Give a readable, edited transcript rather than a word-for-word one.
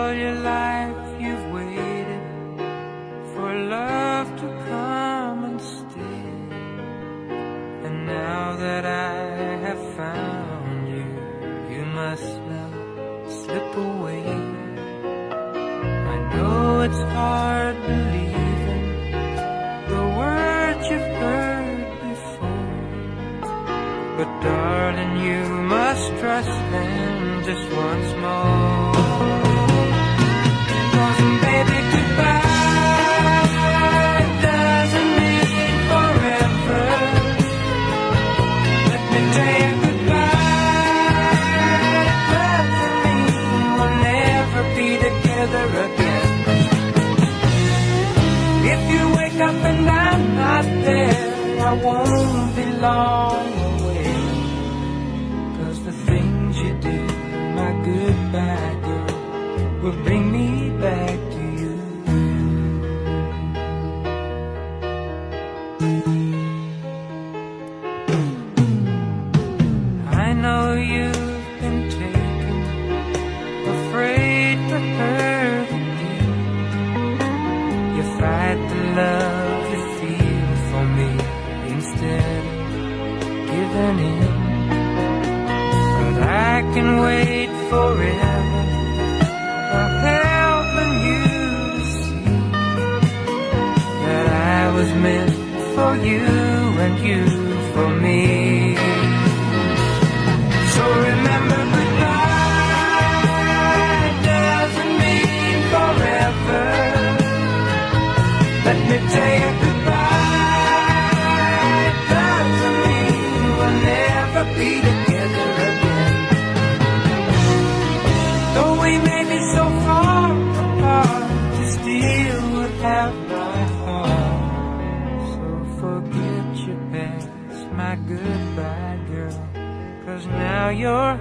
All your life you've waited for love to come and stay, and now that I have found you, you must now slip away. I know it's hard believing the words you've heard before, but darling, you must trust them just once more. 'Cause baby, goodbye doesn't mean forever. Let me tell you, goodbye doesn't mean we'll never be together again. If you wake up and I'm not there, I won't be long away. 'Cause the things you do, my goodbye girl, will bring me back to you. I know you've been taken, afraid to hurt again. You fight the love you feel for me instead of giving in. But I can wait forever, helping you to see that I was meant for you and you for me. So remember, goodbye doesn't mean forever. Let me tell you, goodbye doesn't mean we'll never be together again. Though we may be so far apart, you still would have my heart. So forget your past, my goodbye girl, 'cause now you're